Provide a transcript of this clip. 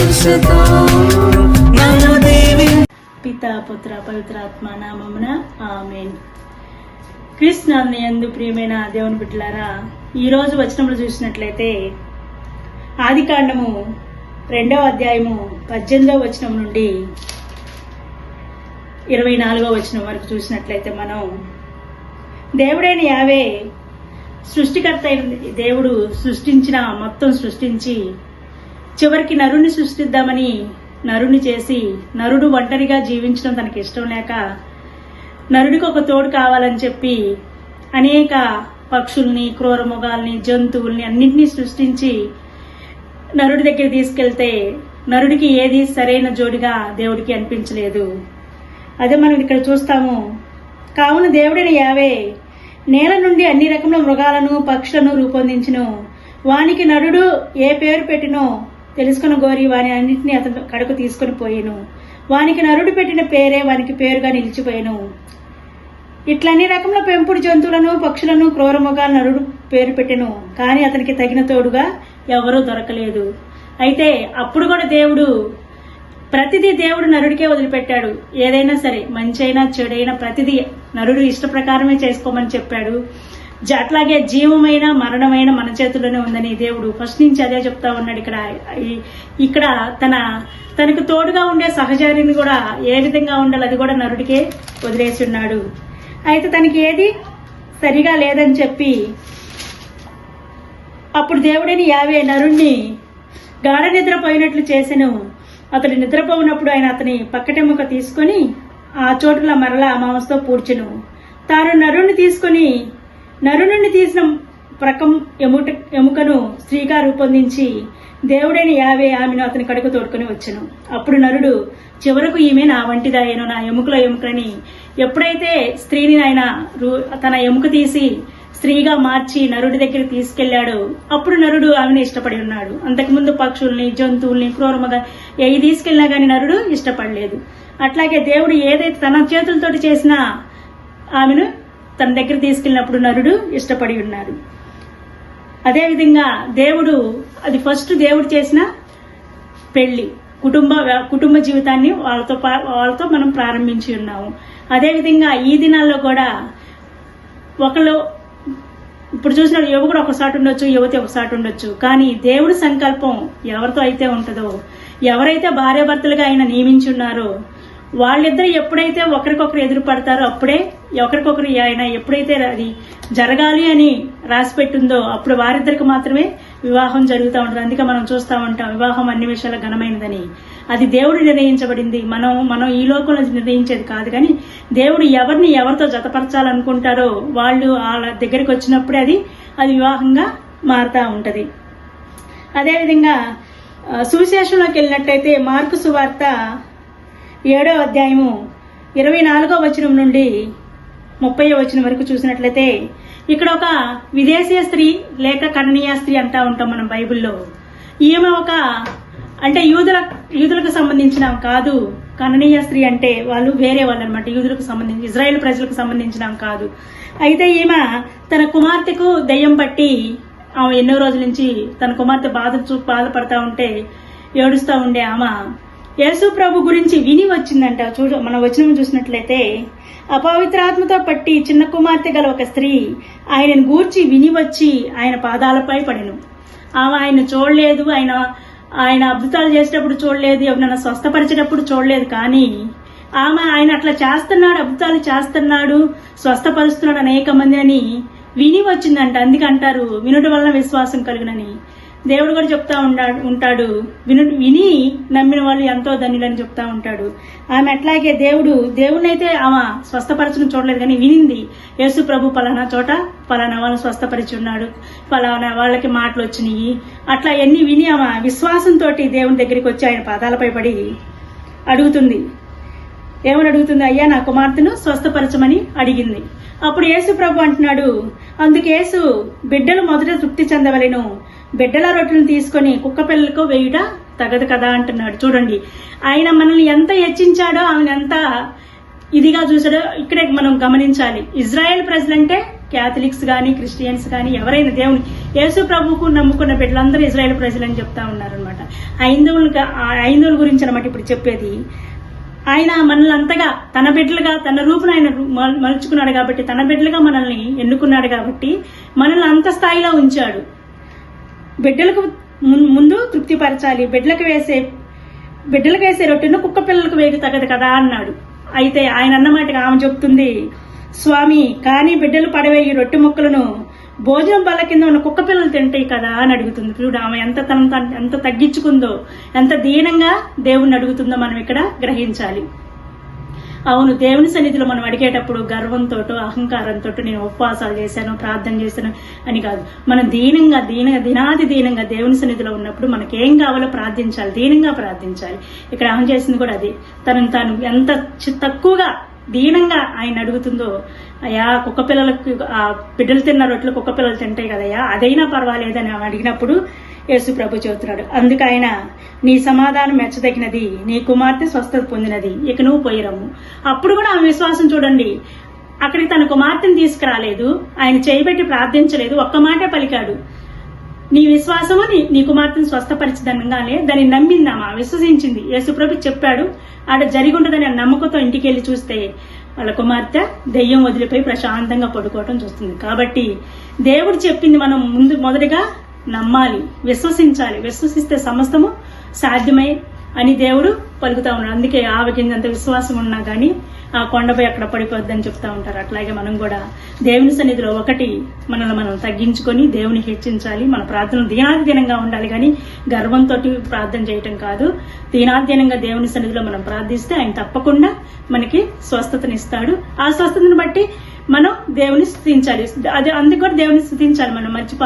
దీవెంచుతో నన్ను పితా పుత్ర పవిత్రాత్మ నామమున ఆమేన్. క్రీస్తునాథుని యందు ప్రియమైన దేవుని బిడ్డలారా, ఈరోజు వచనంలో చూసినట్లయితే ఆదికాండము 2వ అధ్యాయము 18వ వచనం నుండి 24వ వచనం వరకు చూసినట్లయితే మనం దేవుడైన యావే సృష్టికర్త అయిన దేవుడు మొత్తం సృష్టించి చివరికి నరుణ్ణి సృష్టిద్దామని నరుణ్ణి చేసి నరుడు ఒంటరిగా జీవించడం తనకి ఇష్టం లేక నరుడికి ఒక తోడు కావాలని చెప్పి అనేక పక్షుల్ని, క్రూర మృగాల్ని, జంతువుల్ని అన్నింటినీ సృష్టించి నరుడి దగ్గర తీసుకెళ్తే నరుడికి ఏది సరైన జోడిగా దేవుడికి అనిపించలేదు. అదే మనం ఇక్కడ చూస్తాము. కావున దేవుడైన యావే నేల నుండి అన్ని రకముల మృగాలను, పక్షులను రూపొందించును. వానికి నరుడు ఏ పేరు పెట్టినో తెలుసుకుని గోరి వాని అన్నింటినీ అతను కడకు తీసుకుని పోయేను. వానికి నరుడు పెట్టిన పేరే వానికి పేరుగా నిలిచిపోయాను. ఇట్లా అన్ని రకముల పెంపుడు జంతువులను, పక్షులను, క్రూర మృగాలను నరుడు పేరు పెట్టెను. కానీ అతనికి తగిన తోడుగా ఎవరూ దొరకలేదు. అయితే అప్పుడు కూడా ప్రతిదీ దేవుడు నరుడికే వదిలిపెట్టాడు. ఏదైనా సరే, మంచి అయినా చెడైనా ప్రతిదీ నరుడు ఇష్ట ప్రకారమే చేసుకోమని చెప్పాడు. అట్లాగే జీవమైన మరణమైన మన చేతుల్లోనే ఉందని దేవుడు ఫస్ట్ నుంచి అదే చెప్తా ఉన్నాడు. ఇక్కడ తనకు తోడుగా ఉండే సహచరిని కూడా ఏ విధంగా ఉండాలి అది కూడా నరుడికే వదిలేసి ఉన్నాడు. అయితే తనకి ఏది సరిగా లేదని చెప్పి అప్పుడు దేవుడని యావే నరుణ్ణి గాఢ నిద్రపోయినట్లు చేసెను. అతడు నిద్రపోయినప్పుడు ఆయన అతని పక్కటెముక తీసుకొని ఆ చోటుల మరలా మాంసంతో పూడ్చెను. తాను నరుణ్ణి తీసిన ప్రకం ఎముకను స్త్రీగా రూపొందించి దేవుడైన యావే ఆమెను అతని కడుకు తోడుకొని వచ్చెను. అప్పుడు నరుడు చివరకు ఈమె నా వంటిదాయేను, నా ఎముకలో ఎముకని ఎప్పుడైతే స్త్రీని ఆయన తన ఎముక తీసి స్త్రీగా మార్చి నరుడి దగ్గరికి తీసుకెళ్లాడు, అప్పుడు నరుడు ఆమెను ఇష్టపడి ఉన్నాడు. అంతకుముందు పక్షుల్ని, జంతువుల్ని, క్రూరముగా ఏవి తీసుకెళ్లినా గాని నరుడు ఇష్టపడలేదు. అట్లాగే దేవుడు ఏదైతే తన చేతులతోటి చేసినా ఆమెను తన దగ్గర తీసుకెళ్ళినప్పుడు నరుడు ఇష్టపడి ఉన్నాడు. అదేవిధంగా అది ఫస్ట్ దేవుడు చేసిన పెళ్లి, కుటుంబ జీవితాన్ని వాళ్ళతో మనం ప్రారంభించి ఉన్నాము. అదేవిధంగా ఈ దినాల్లో కూడా ఇప్పుడు చూసిన యువకుడు ఒకసారి ఉండొచ్చు, యువతి ఒకసారి ఉండొచ్చు. కానీ దేవుడి సంకల్పం ఎవరితో అయితే ఉంటుందో, ఎవరైతే భార్యాభర్తలుగా ఆయన నియమించి ఉన్నారో వాళ్ళిద్దరు ఎప్పుడైతే ఒకరికొకరు ఎదురు పడతారో అప్పుడే ఒకరికొకరు ఆయన ఎప్పుడైతే అది జరగాలి అని రాసి పెట్టిందో అప్పుడు వారిద్దరికి మాత్రమే వివాహం జరుగుతూ ఉంటుంది. అందుకే మనం చూస్తూ ఉంటాం వివాహం అన్ని విషయాల ఘనమైనదని. అది దేవుడు నిర్ణయించబడింది, మనం ఈ లోకంలో నిర్ణయించేది కాదు. కానీ దేవుడు ఎవరిని ఎవరితో జతపరచాలనుకుంటారో వాళ్ళు వాళ్ళ దగ్గరికి వచ్చినప్పుడే అది వివాహంగా మారుతూ ఉంటది. అదేవిధంగా సువిశేషంలోకి వెళ్ళినట్టయితే మార్కు సువార్త 7వ అధ్యాయము 24వ వచనం నుండి 30వ వచనం వరకు చూసినట్లయితే ఇక్కడ ఒక విదేశీయ స్త్రీ లేక కణనీయ స్త్రీ అంటా ఉంటాం మనం బైబిల్లో. ఈమె అంటే యూదులకు సంబంధించిన కాదు. కణనీయ స్త్రీ అంటే వాళ్ళు వేరే వాళ్ళు అనమాట, యూదులకు సంబంధించి ఇజ్రాయెల్ ప్రజలకు సంబంధించిన కాదు. అయితే ఈమె తన కుమార్తెకు దెయ్యం పట్టి ఆమె ఎన్నో రోజుల నుంచి తన కుమార్తె బాధపడతా ఉంటే ఏడుస్తూ ఉండే ఆమె యేసు ప్రభు గురించి విని వచ్చిందంట. మనం వచనం చూసినట్లయితే అపవిత్రాత్మతో పట్టి చిన్న కుమార్తె గల ఒక స్త్రీ ఆయనను గూర్చి విని వచ్చి ఆయన పాదాలపై పడెను. ఆమె ఆయన చూడలేదు, ఆయన అద్భుతాలు చేసేటప్పుడు చూడలేదు, ఎవరైనా స్వస్థపరిచేటప్పుడు చూడలేదు. కానీ ఆయన అట్లా చేస్తున్నాడు, అద్భుతాలు చేస్తున్నాడు, స్వస్థపరుస్తున్నాడు అనేక మంది అని విని వచ్చిందంట. అందుకంటారు వినుట వలన విశ్వాసం కలుగునని. దేవుడు కూడా చెప్తా ఉంటాడు విని నమ్మిన వాళ్ళు ఎంతో ధన్యులని చెప్తా ఉంటాడు. ఆమె అట్లాగే దేవుడినైతే ఆమె స్వస్థపరచడం చూడలేదు, కానీ వినింది. యేసు ప్రభు పలానా చోట పలానా వాళ్ళని స్వస్థపరిచి ఉన్నాడు, పలానా వాళ్ళకి మాటలు వచ్చినాయి, అట్లా ఎన్ని విని ఆమె విశ్వాసంతో దేవుని దగ్గరికి వచ్చి ఆయన పాదాలపై పడి అడుగుతుంది. ఏమని అడుగుతుంది? అయ్యా నా కుమార్తెను స్వస్థపరచమని అడిగింది. అప్పుడు యేసు ప్రభు అంటున్నాడు, అందుకు యేసు బిడ్డలు మొదట తృప్తి చెందవలెను, బిడ్డల రొట్టెలను తీసుకొని కుక్క పిల్లలకు వేయుట తగదు కదా అంటున్నాడు. చూడండి, ఆయన మనల్ని ఎంత హెచ్చించాడో, ఆమెను ఎంత ఇదిగా చూసాడో ఇక్కడే మనం గమనించాలి. ఇజ్రాయెల్ ప్రజలంటే క్యాథలిక్స్ కానీ క్రిస్టియన్స్ కానీ ఎవరైనా దేవుని యేసు ప్రభువుకు నమ్ముకున్న బిడ్డలందరూ ఇజ్రాయేల్ ప్రజలని చెప్తా ఉన్నారనమాట. ఐందవుల గురించి అనమాట ఇప్పుడు చెప్పేది. ఆయన మనల్ని అంతగా తన బిడ్డలుగా తన రూపును ఆయన మలుచుకున్నాడు కాబట్టి, తన బిడ్డలుగా మనల్ని ఎన్నుకున్నాడు కాబట్టి మనల్ని అంత స్థాయిలో ఉంచాడు. బిడ్డలకు ముందు తృప్తిపరచాలి, బిడ్డలకు వేసే రొట్టెను కుక్క పిల్లలకు వేగి తగదు కదా అన్నాడు. అయితే ఆయన అన్నమాటగా ఆమె చెప్తుంది, స్వామి కానీ బిడ్డలు పడవేయి రొట్టె ముక్కలను భోజనం బల్ల కింద ఉన్న కుక్క పిల్లలు తింటాయి కదా అని అడుగుతుంది. చూడు ఆమె ఎంత తగ్గించుకుందో, ఎంత దీనంగా దేవుణ్ణి అడుగుతుందో మనం ఇక్కడ గ్రహించాలి. అవును, దేవుని సన్నిధిలో మనం అడిగేటప్పుడు గర్వంతో అహంకారంతో నేను ఉపవాసాలు చేశాను, ప్రార్థన చేశాను అని కాదు. మనం దినాది దీనంగా దేవుని సన్నిధిలో ఉన్నప్పుడు మనకేం కావాలో ప్రార్థించాలి, దీనంగా ప్రార్థించాలి. ఇక్కడ ఆమె చేసింది కూడా అది. తనను తాను ఎంత తక్కువగా దీనంగా ఆయన అడుగుతుందో, అయ్యా కుక్క పిల్లలకు ఆ బిడ్డలు తిన్న రొట్టెలు కుక్క పిల్లలు తింటాయి కదయ్యా, అదైనా పర్వాలేదని ఆమె అడిగినప్పుడు యేసు ప్రభు చెబుతున్నాడు, అందుకు ఆయన నీ సమాధానం మెచ్చదగినది, నీ కుమార్తె స్వస్థత పొందినది, ఇక నువ్వు పోయి రమ్ము. అప్పుడు కూడా ఆమె విశ్వాసం చూడండి, అక్కడికి తన కుమార్తెను తీసుకురాలేదు, ఆయన చేయబెట్టి ప్రార్థించలేదు, ఒక్క మాటే పలికాడు, నీ విశ్వాసము నీ కుమార్తెను స్వస్థపరిచదనగానే దాన్ని నమ్మిందామా, విశ్వసించింది. యేసుప్రభు చెప్పాడు, ఆడ జరిగి ఉంటుందని నమ్మకంతో ఇంటికి వెళ్ళి చూస్తే వాళ్ళ కుమార్తె దెయ్యం వదిలిపోయి ప్రశాంతంగా పడుకోవటం చూస్తుంది. కాబట్టి దేవుడు చెప్పింది మనం మొదటిగా నమ్మాలి, విశ్వసించాలి. విశ్వసిస్తే సమస్తము సాధ్యమై అని దేవుడు పలుకుతా ఉన్నాడు. అందుకే ఆవకిందంత విశ్వాసం ఉన్నా కానీ ఆ కొండపై అక్కడ పడిపోద్దని చెప్తా ఉంటారు. అట్లాగే మనం కూడా దేవుని సన్నిధిలో మనల్ని మనం తగ్గించుకొని దేవుని హెచ్చించాలి. మన ప్రార్థనలు దీనాదినంగా ఉండాలి, కానీ గర్వంతో ప్రార్థన చేయటం కాదు. దీనాదినంగా దేవుని సన్నిధిలో మనం ప్రార్థిస్తే ఆయన తప్పకుండా మనకి స్వస్థతనిస్తాడు. ఆ స్వస్థతను బట్టి మనం దేవుని స్తుతించాలి. అందుకు కూడా దేవుని స్తుతించాలి. మనం మర్చిపో